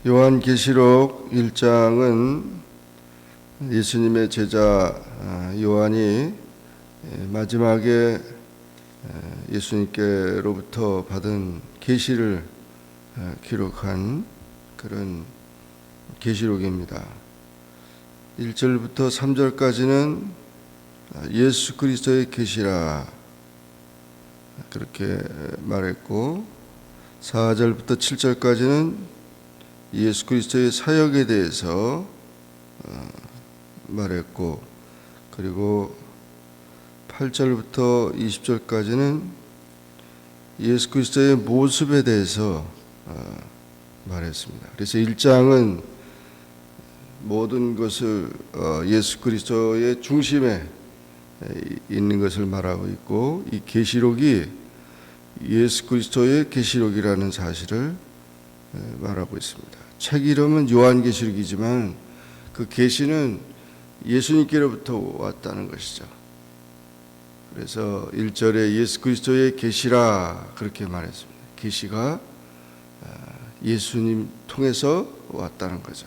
요한계시록 1장은 예수님의 제자 요한이 마지막에 예수님께로부터 받은 계시를 기록한 그런 계시록입니다. 1절부터 3절까지는 예수 그리스도의 계시라 그렇게 말했고, 4절부터 7절까지는 예수 그리스도의 사역에 대해서 말했고, 그리고 8절부터 20절까지는 예수 그리스도의 모습에 대해서 말했습니다. 그래서 1장은 모든 것을 예수 그리스도의 중심에 있는 것을 말하고 있고, 이 계시록이 예수 그리스도의 계시록이라는 사실을 말하고 있습니다. 책 이름은 요한계시록이지만 그 계시는 예수님께로부터 왔다는 것이죠. 그래서 1절에 예수 그리스도의 계시라 그렇게 말했습니다. 계시가 예수님 통해서 왔다는 거죠.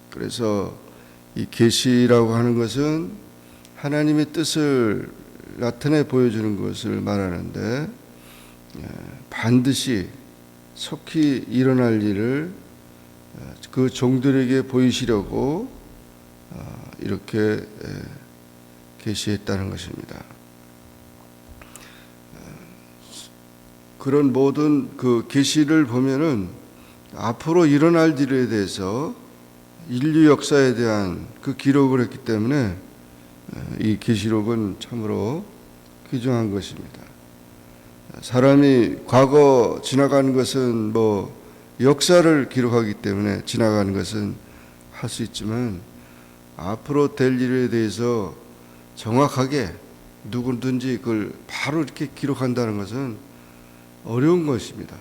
그래서 이 계시라고 하는 것은 하나님의 뜻을 나타내 보여주는 것을 말하는데, 반드시 속히 일어날 일을 그 종들에게 보이시려고 이렇게 계시했다는 것입니다. 그런 모든 그 계시를 보면은 앞으로 일어날 일에 대해서 인류 역사에 대한 그 기록을 했기 때문에 이 계시록은 참으로 귀중한 것입니다. 사람이 과거 지나간 것은 역사를 기록하기 때문에 지나가는 것은 할 수 있지만, 앞으로 될 일에 대해서 정확하게 누구든지 그걸 바로 이렇게 기록한다는 것은 어려운 것입니다.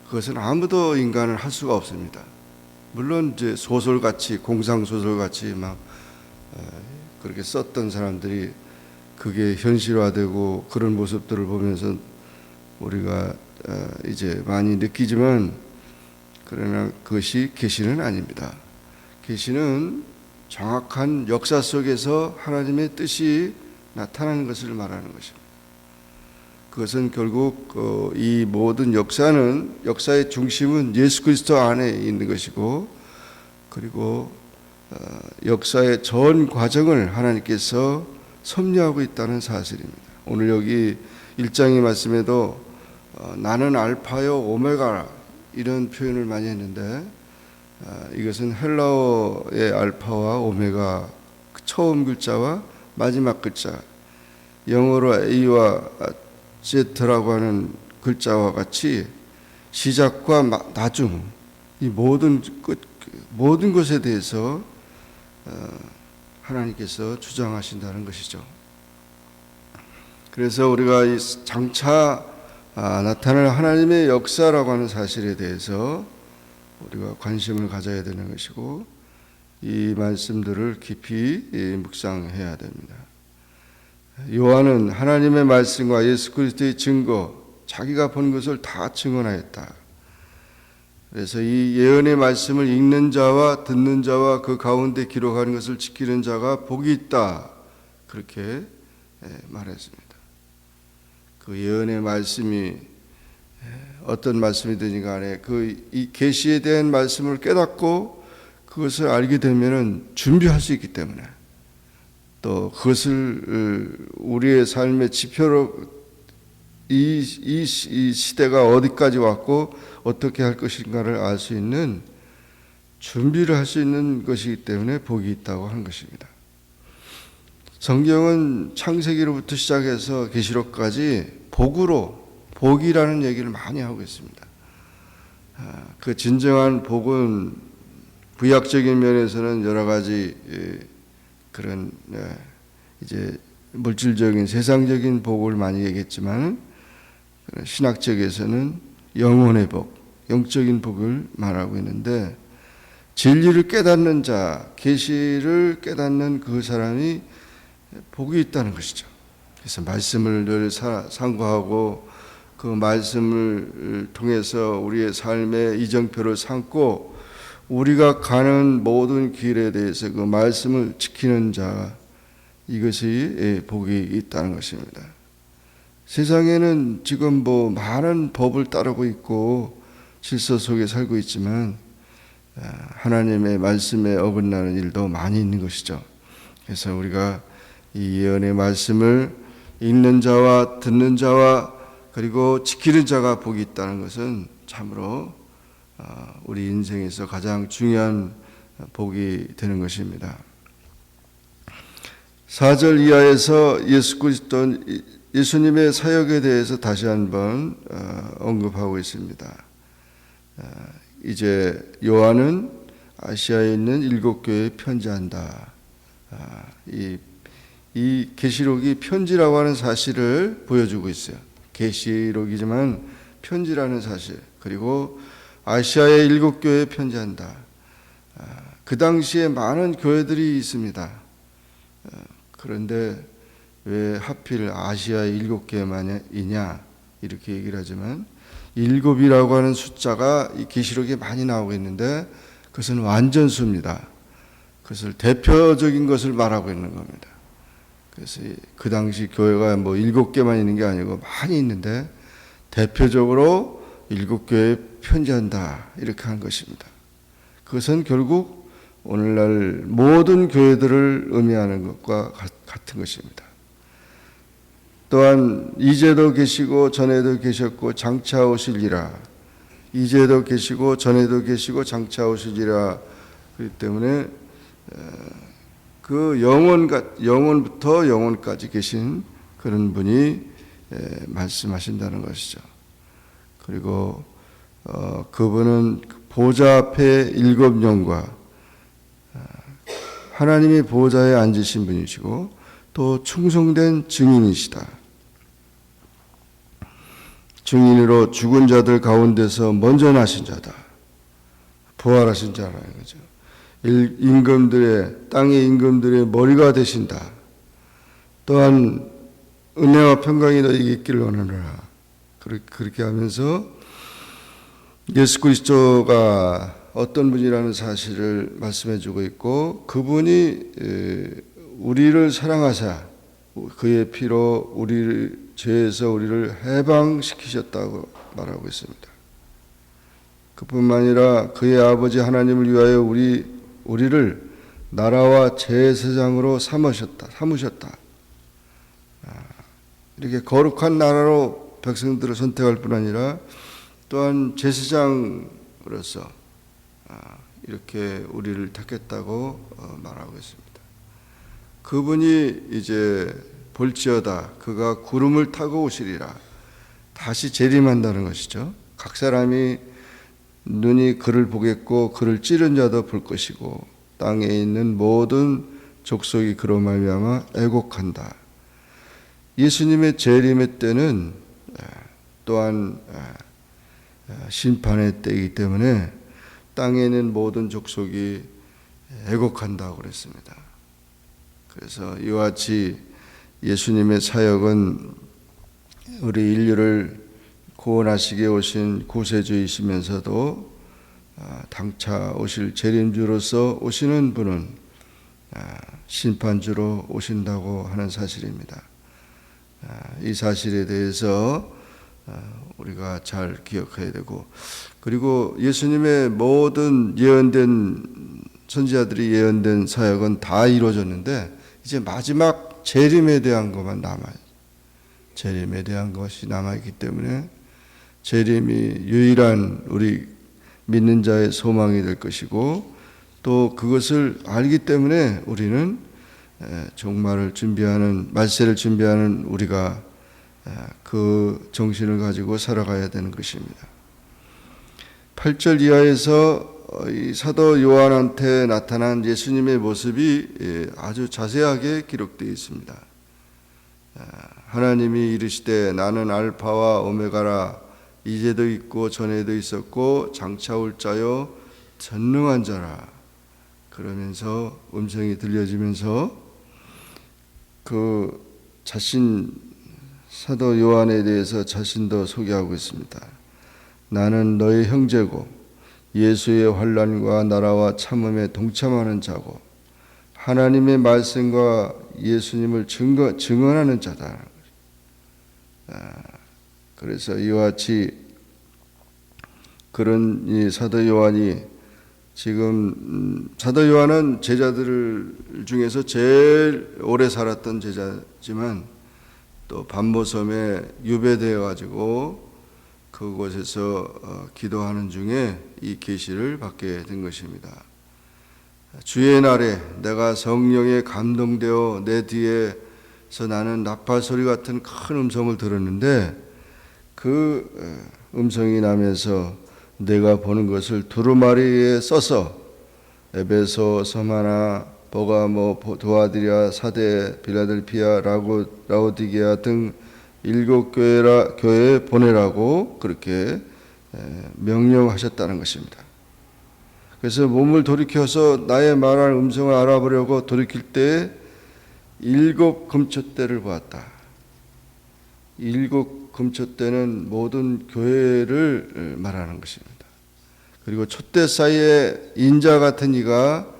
그것은 아무도 인간은 할 수가 없습니다. 물론 이제 소설같이, 공상소설같이 막 그렇게 썼던 사람들이 그게 현실화되고 그런 모습들을 보면서 우리가 이제 많이 느끼지만, 그러나 그것이 계시는 아닙니다. 계시는 정확한 역사 속에서 하나님의 뜻이 나타나는 것을 말하는 것입니다. 그것은 결국 이 모든 역사의 중심은 예수 그리스도 안에 있는 것이고, 그리고 역사의 전 과정을 하나님께서 섭리하고 있다는 사실입니다. 오늘 여기 1장의 말씀에도 나는 알파요 오메가 이런 표현을 많이 했는데, 이것은 헬라어의 알파와 오메가, 처음 글자와 마지막 글자, 영어로 A와 Z라고 하는 글자와 같이 시작과 나중, 이 모든 것에 대해서 하나님께서 주장하신다는 것이죠. 그래서 우리가 이 장차 나타날 하나님의 역사라고 하는 사실에 대해서 우리가 관심을 가져야 되는 것이고, 이 말씀들을 깊이 묵상해야 됩니다. 요한은 하나님의 말씀과 예수 그리스도의 증거, 자기가 본 것을 다 증언하였다. 그래서 이 예언의 말씀을 읽는 자와 듣는 자와 그 가운데 기록하는 것을 지키는 자가 복이 있다, 그렇게 말했습니다. 그 예언의 말씀이 어떤 말씀이든지 간에 이 계시에 대한 말씀을 깨닫고 그것을 알게 되면은 준비할 수 있기 때문에, 또 그것을 우리의 삶의 지표로 이 시대가 어디까지 왔고 어떻게 할 것인가를 알 수 있는 준비를 할 수 있는 것이기 때문에 복이 있다고 하는 것입니다. 성경은 창세기로부터 시작해서 계시록까지 복이라는 얘기를 많이 하고 있습니다. 그 진정한 복은 구약적인 면에서는 여러 가지 그런 이제 물질적인 세상적인 복을 많이 얘기했지만, 신학적에서는 영혼의 복, 영적인 복을 말하고 있는데, 진리를 깨닫는 자, 계시를 깨닫는 그 사람이 복이 있다는 것이죠. 그래서 말씀을 늘 상고하고 그 말씀을 통해서 우리의 삶의 이정표를 삼고 우리가 가는 모든 길에 대해서 그 말씀을 지키는 자, 이것이 복이 있다는 것입니다. 세상에는 지금 많은 법을 따르고 있고 질서 속에 살고 있지만 하나님의 말씀에 어긋나는 일도 많이 있는 것이죠. 그래서 우리가 이 예언의 말씀을 읽는 자와 듣는 자와 그리고 지키는 자가 복이 있다는 것은 참으로 우리 인생에서 가장 중요한 복이 되는 것입니다. 4절 이하에서 예수님의 사역에 대해서 다시 한번 언급하고 있습니다. 이제 요한은 아시아에 있는 7교회에 편지한다. 이 계시록이 편지라고 하는 사실을 보여주고 있어요. 계시록이지만 편지라는 사실, 그리고 아시아의 7교회에 편지한다. 그 당시에 많은 교회들이 있습니다. 그런데 왜 하필 아시아의 7개만이냐 이렇게 얘기를 하지만 7이라고 하는 숫자가 이 계시록에 많이 나오고 있는데 그것은 완전수입니다. 그것을 대표적인 것을 말하고 있는 겁니다. 그래서 그 당시 교회가 7개만 있는 게 아니고 많이 있는데 대표적으로 7교회에 편지한다 이렇게 한 것입니다. 그것은 결국 오늘날 모든 교회들을 의미하는 것과 같은 것입니다. 또한 이제도 계시고 전에도 계셨고 장차 오시리라. 이제도 계시고 전에도 계시고 장차 오시리라. 그렇기 때문에 그 영원부터 영원까지 계신 그런 분이 말씀하신다는 것이죠. 그리고 그분은 보좌 앞에 7영과 하나님의 보좌에 앉으신 분이시고 또 충성된 증인이시다. 증인으로 죽은 자들 가운데서 먼저 나신 자다. 부활하신 자라는 거죠. 땅의 임금들의 머리가 되신다. 또한 은혜와 평강이 너희에게 있기를 원하노라. 그렇게 하면서 예수 그리스도가 어떤 분이라는 사실을 말씀해 주고 있고 그분이 우리를 사랑하사 그의 피로 우리 죄에서 우리를 해방시키셨다고 말하고 있습니다. 그뿐만 아니라 그의 아버지 하나님을 위하여 우리를 나라와 제사장으로 삼으셨다. 이렇게 거룩한 나라로 백성들을 선택할 뿐 아니라 또한 제사장으로서 이렇게 우리를 택했다고 말하고 있습니다. 그분이 이제 볼지어다 그가 구름을 타고 오시리라. 다시 재림한다는 것이죠. 각 사람이 눈이 그를 보겠고 그를 찌른 자도 볼 것이고 땅에 있는 모든 족속이 그로 말미암아 애곡한다. 예수님의 재림의 때는 또한 심판의 때이기 때문에 땅에 있는 모든 족속이 애곡한다고 그랬습니다. 그래서 이와 같이 예수님의 사역은 우리 인류를 구원하시게 오신 구세주이시면서도 당차 오실 재림주로서 오시는 분은 심판주로 오신다고 하는 사실입니다. 이 사실에 대해서 우리가 잘 기억해야 되고, 그리고 예수님의 모든 예언된 선지자들이 예언된 사역은 다 이루어졌는데 이제 마지막 재림에 대한 것만 남아요. 재림에 대한 것이 남아있기 때문에 재림이 유일한 우리 믿는 자의 소망이 될 것이고, 또 그것을 알기 때문에 우리는 종말을 준비하는, 말세를 준비하는 우리가 그 정신을 가지고 살아가야 되는 것입니다. 8절 이하에서 이 사도 요한한테 나타난 예수님의 모습이 아주 자세하게 기록되어 있습니다. 하나님이 이르시되 나는 알파와 오메가라, 이제도 있고 전에도 있었고 장차 올 자요 전능한 자라. 그러면서 음성이 들려지면서 그 자신 사도 요한에 대해서 자신도 소개하고 있습니다. 나는 너의 형제고 예수의 환난과 나라와 참음에 동참하는 자고 하나님의 말씀과 예수님을 증언하는 자다. 그래서 이와 같이 그런 이 사도 요한이 지금 사도 요한은 제자들 중에서 제일 오래 살았던 제자지만 또 반모섬에 유배되어 가지고 그곳에서 기도하는 중에 이 계시를 받게 된 것입니다. 주의 날에 내가 성령에 감동되어 내 뒤에서 나는 나팔 소리 같은 큰 음성을 들었는데 그 음성이 나면서 내가 보는 것을 두루마리에 써서 에베소, 서마나, 버가모, 도아디랴, 사데, 빌라델피아, 라오디게아 등 7교회에 보내라고 그렇게 명령하셨다는 것입니다. 그래서 몸을 돌이켜서 나의 말할 음성을 알아보려고 돌이킬 때 7 금초대를 보았다. 7 금초대는 모든 교회를 말하는 것입니다. 그리고 촛대 사이에 인자 같은 이가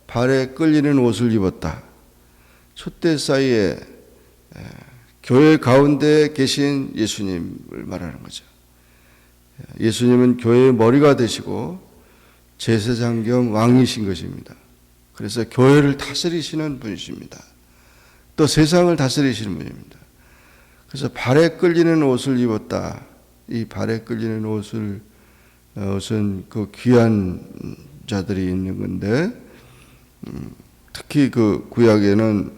발에 끌리는 옷을 입었다. 촛대 사이에 교회 가운데 계신 예수님을 말하는 거죠. 예수님은 교회의 머리가 되시고 제사장 겸 왕이신 것입니다. 그래서 교회를 다스리시는 분이십니다. 또 세상을 다스리시는 분입니다. 그래서 발에 끌리는 옷을 입었다. 이 발에 끌리는 옷은 그 귀한 자들이 있는 건데, 특히 그 구약에는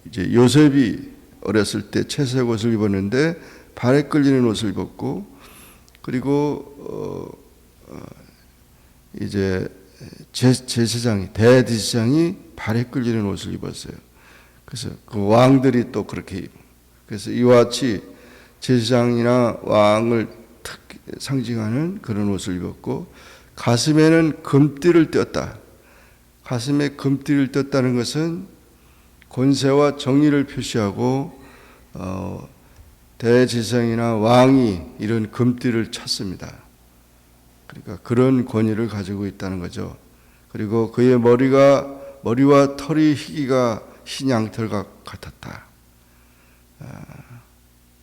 이제 요셉이 어렸을 때 채색 옷을 입었는데 발에 끌리는 옷을 입었고, 그리고 이제 대제사장이 발에 끌리는 옷을 입었어요. 그래서 그 왕들이 또 그렇게 입고, 그래서 이와 같이 제사장이나 왕을 상징하는 그런 옷을 입었고, 가슴에는 금띠를 떴다. 가슴에 금띠를 떴다는 것은 권세와 정의를 표시하고 대제사장이나 왕이 이런 금띠를 찼습니다. 그러니까 그런 권위를 가지고 있다는 거죠. 그리고 그의 머리와 털이 희기가 흰 양털과 같았다.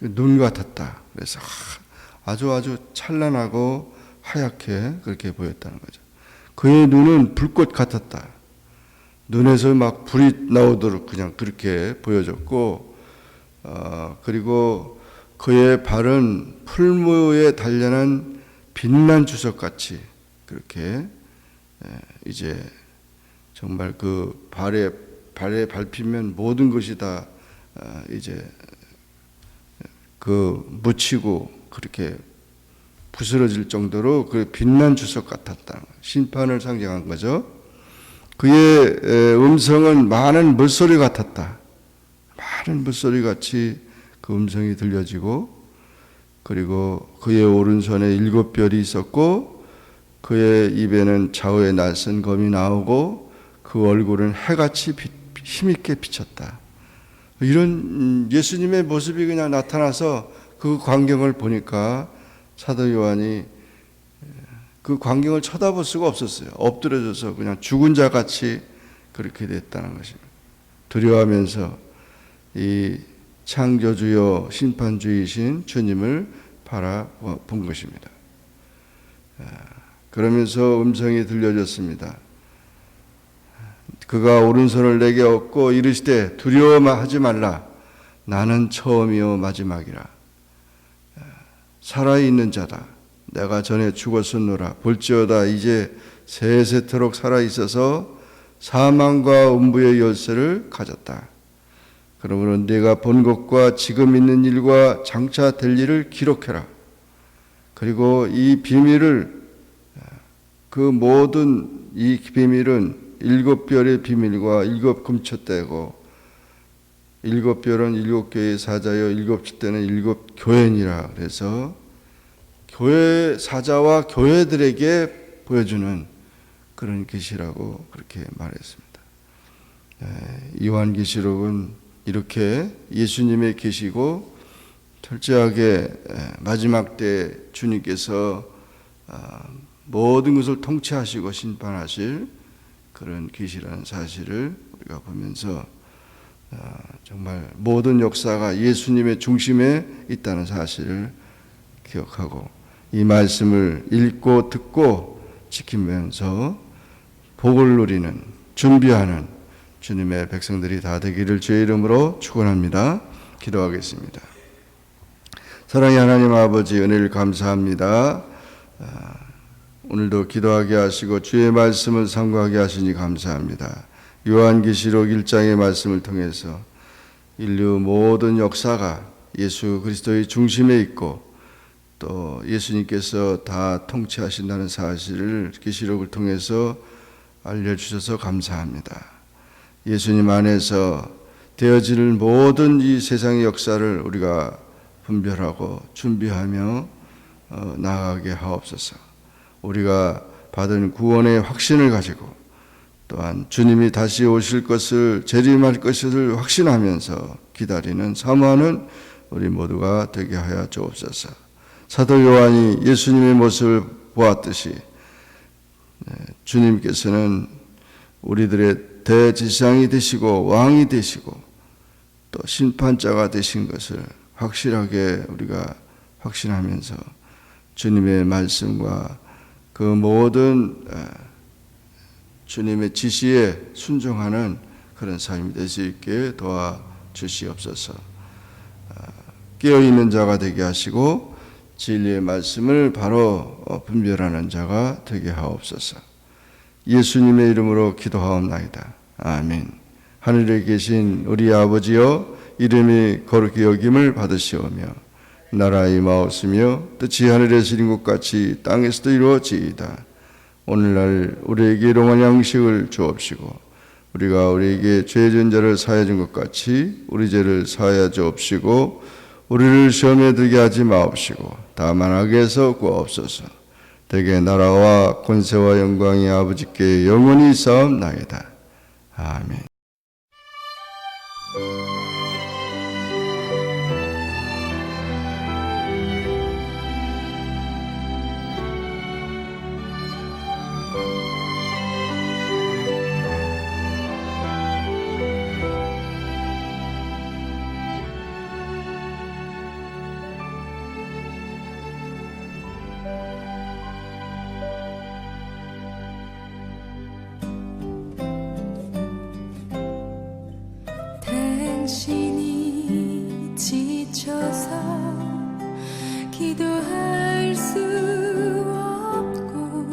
눈 같았다. 그래서 아주 찬란하고 하얗게 그렇게 보였다는 거죠. 그의 눈은 불꽃 같았다. 눈에서 막 불이 나오도록 그냥 그렇게 보여졌고, 그리고 그의 발은 풀무에 단련한 빛난 주석같이 그렇게 이제 정말 그 발에 밟히면 모든 것이 다 이제 그 묻히고 그렇게 부스러질 정도로 그 빛난 주석 같았다. 심판을 상징한 거죠. 그의 음성은 많은 물소리 같았다. 많은 물소리 같이 그 음성이 들려지고, 그리고 그의 오른손에 7별이 있었고, 그의 입에는 좌우에 날선 검이 나오고, 그 얼굴은 해같이 힘있게 비쳤다. 이런 예수님의 모습이 그냥 나타나서 그 광경을 보니까 사도 요한이 그 광경을 쳐다볼 수가 없었어요. 엎드려져서 그냥 죽은 자 같이 그렇게 됐다는 것입니다. 두려워하면서 이 창조주요 심판주이신 주님을 바라본 것입니다. 그러면서 음성이 들려졌습니다. 그가 오른손을 내게 얻고 이르시되 두려워하지 말라. 나는 처음이요 마지막이라. 살아있는 자다. 내가 전에 죽었었노라. 볼지어다 이제 세세토록 살아있어서 사망과 음부의 열쇠를 가졌다. 그러므로 네가 본 것과 지금 있는 일과 장차 될 일을 기록해라. 그리고 이 비밀을, 그 모든 이 비밀은 7별의 비밀과 7 금초대고, 7별은 7교회의 사자요 7 촛대는 7 교회니라. 그래서 교회 사자와 교회들에게 보여주는 그런 계시라고 그렇게 말했습니다. 요한계시록은 이렇게 예수님의 계시고 철저하게 마지막 때 주님께서 모든 것을 통치하시고 심판하실 그런 계시라는 사실을 우리가 보면서 정말 모든 역사가 예수님의 중심에 있다는 사실을 기억하고 이 말씀을 읽고 듣고 지키면서 복을 누리는 준비하는 주님의 백성들이 다 되기를 주의 이름으로 축원합니다. 기도하겠습니다. 사랑의 하나님 아버지, 은혜를 감사합니다. 오늘도 기도하게 하시고 주의 말씀을 상고하게 하시니 감사합니다. 요한계시록 1장의 말씀을 통해서 인류 모든 역사가 예수 그리스도의 중심에 있고 또 예수님께서 다 통치하신다는 사실을 계시록을 통해서 알려주셔서 감사합니다. 예수님 안에서 되어질 모든 이 세상의 역사를 우리가 분별하고 준비하며 나아가게 하옵소서. 우리가 받은 구원의 확신을 가지고 또한 주님이 다시 오실 것을 재림할 것을 확신하면서 기다리는 사모하는 우리 모두가 되게 하여 주옵소서. 사도 요한이 예수님의 모습을 보았듯이 주님께서는 우리들의 대지상이 되시고 왕이 되시고 또 심판자가 되신 것을 확실하게 우리가 확신하면서 주님의 말씀과 그 모든 주님의 지시에 순종하는 그런 삶이 될 수 있게 도와주시옵소서. 깨어있는 자가 되게 하시고 진리의 말씀을 바로 분별하는 자가 되게 하옵소서. 예수님의 이름으로 기도하옵나이다. 아멘. 하늘에 계신 우리 아버지여, 이름이 거룩히 여김을 받으시오며 나라 임하옵시며 뜻이 하늘에서 이룬 것 같이 땅에서도 이루어지이다. 오늘날 우리에게 일용할 양식을 주옵시고 우리가 우리에게 죄 지은 자를 사하여 준 것 같이 우리 죄를 사하여 주옵시고 우리를 시험에 들게 하지 마옵시고 다만 악에서 구하옵소서. 대개 나라와 권세와 영광이 아버지께 영원히 있사옵나이다. 아멘. 당신이 지쳐서 기도할 수 없고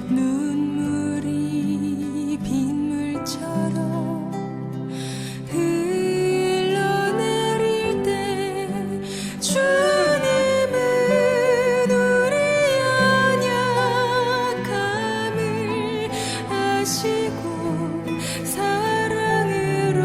눈물이 빗물처럼 흘러내릴 때 주님은 우리의 연약함을 아시고 사랑으로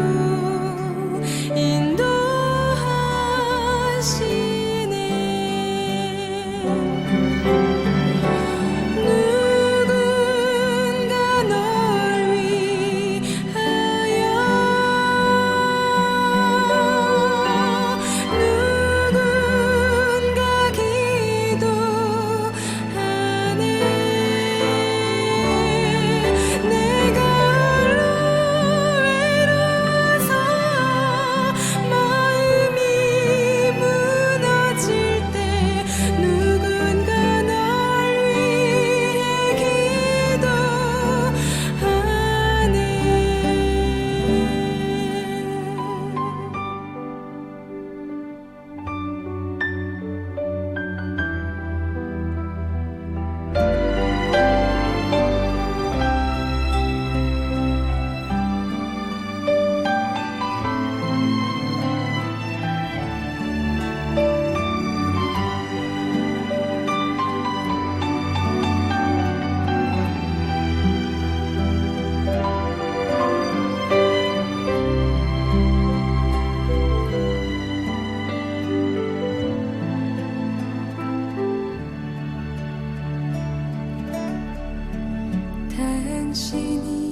당신이